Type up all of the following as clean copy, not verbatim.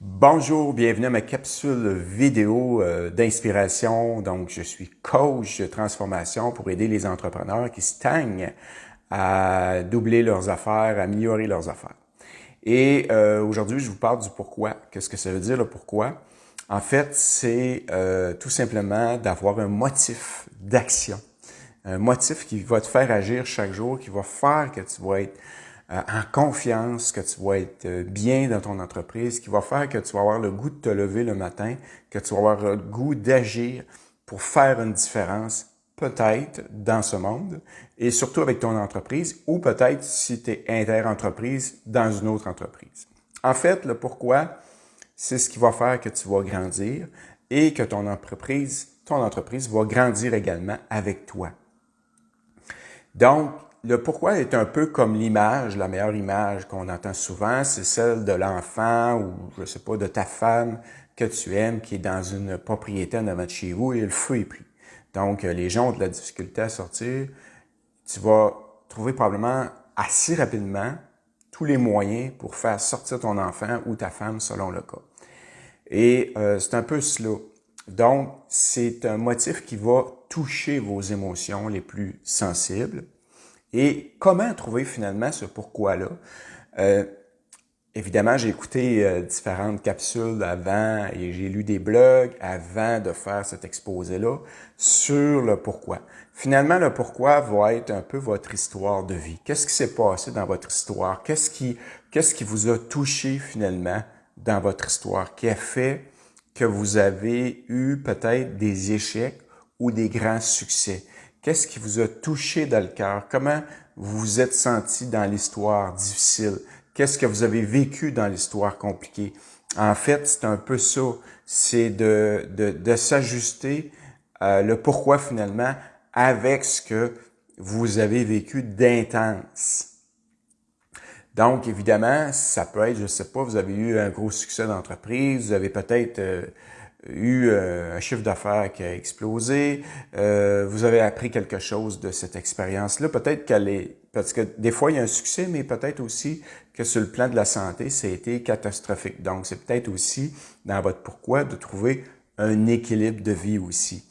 Bonjour, bienvenue à ma capsule vidéo d'inspiration. Donc, je suis coach de transformation pour aider les entrepreneurs qui stagnent à doubler leurs affaires, à améliorer leurs affaires. Et aujourd'hui, je vous parle du pourquoi. Qu'est-ce que ça veut dire le pourquoi? En fait, c'est tout simplement d'avoir un motif d'action. Un motif qui va te faire agir chaque jour, qui va faire que tu vas être en confiance, que tu vas être bien dans ton entreprise, qui va faire que tu vas avoir le goût de te lever le matin, que tu vas avoir le goût d'agir pour faire une différence, peut-être dans ce monde, et surtout avec ton entreprise, ou peut-être si tu es inter-entreprise dans une autre entreprise. En fait, le pourquoi, c'est ce qui va faire que tu vas grandir et que ton entreprise va grandir également avec toi. Donc, le pourquoi est un peu comme l'image, la meilleure image qu'on entend souvent, c'est celle de l'enfant ou, je sais pas, de ta femme que tu aimes qui est dans une propriété en avant de chez vous et le feu est pris. Donc, les gens ont de la difficulté à sortir. Tu vas trouver probablement assez rapidement tous les moyens pour faire sortir ton enfant ou ta femme selon le cas. Et c'est un peu cela. Donc, c'est un motif qui va toucher vos émotions les plus sensibles. Et comment trouver finalement ce pourquoi-là? Évidemment, j'ai écouté différentes capsules avant et j'ai lu des blogs avant de faire cet exposé-là sur le pourquoi. Finalement, le pourquoi va être un peu votre histoire de vie. Qu'est-ce qui s'est passé dans votre histoire? Qu'est-ce qui vous a touché finalement dans votre histoire qui a fait que vous avez eu peut-être des échecs ou des grands succès? Qu'est-ce qui vous a touché dans le cœur? Comment vous vous êtes senti dans l'histoire difficile? Qu'est-ce que vous avez vécu dans l'histoire compliquée? En fait, c'est un peu ça. C'est de s'ajuster le pourquoi finalement avec ce que vous avez vécu d'intense. Donc, évidemment, ça peut être, je sais pas, vous avez eu un gros succès d'entreprise, vous avez peut-être eu un chiffre d'affaires qui a explosé, vous avez appris quelque chose de cette expérience-là. Peut-être qu'elle est, parce que des fois, il y a un succès, mais peut-être aussi que sur le plan de la santé, ça a été catastrophique. Donc, c'est peut-être aussi dans votre pourquoi de trouver un équilibre de vie aussi.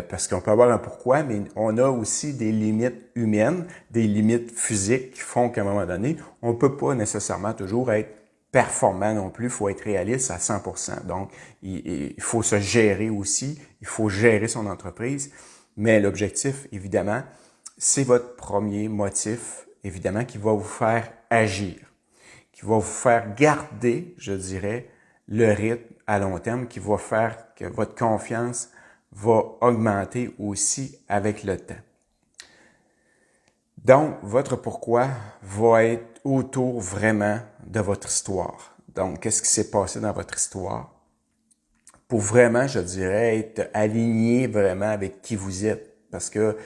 Parce qu'on peut avoir un pourquoi, mais on a aussi des limites humaines, des limites physiques qui font qu'à un moment donné, on ne peut pas nécessairement toujours être performant non plus, il faut être réaliste à 100%. Donc, il faut se gérer aussi, il faut gérer son entreprise, mais l'objectif, évidemment, c'est votre premier motif, évidemment, qui va vous faire agir, qui va vous faire garder, je dirais, le rythme à long terme, qui va faire que votre confiance va augmenter aussi avec le temps. Donc, votre pourquoi va être autour vraiment de votre histoire. Donc, qu'est-ce qui s'est passé dans votre histoire? Pour vraiment, je dirais, être aligné vraiment avec qui vous êtes. Parce que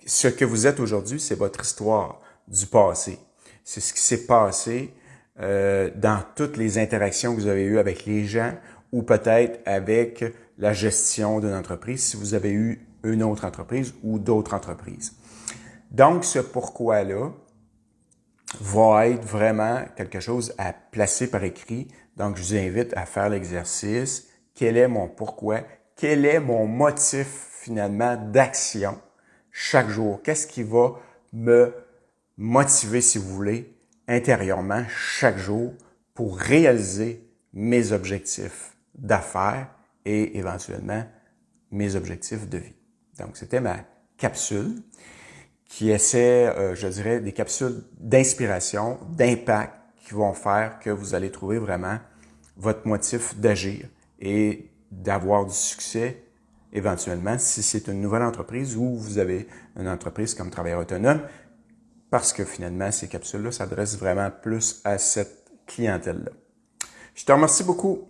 ce que vous êtes aujourd'hui, c'est votre histoire du passé. C'est ce qui s'est passé dans toutes les interactions que vous avez eues avec les gens ou peut-être avec la gestion d'une entreprise si vous avez eu une autre entreprise ou d'autres entreprises. Donc, ce pourquoi-là va être vraiment quelque chose à placer par écrit. Donc, je vous invite à faire l'exercice. Quel est mon pourquoi? Quel est mon motif finalement d'action chaque jour? Qu'est-ce qui va me motiver, si vous voulez, intérieurement chaque jour pour réaliser mes objectifs d'affaires et éventuellement mes objectifs de vie. Donc, c'était ma capsule qui essaie, je dirais, des capsules d'inspiration, d'impact qui vont faire que vous allez trouver vraiment votre motif d'agir et d'avoir du succès éventuellement si c'est une nouvelle entreprise ou vous avez une entreprise comme travailleur autonome parce que finalement, ces capsules-là s'adressent vraiment plus à cette clientèle-là. Je te remercie beaucoup.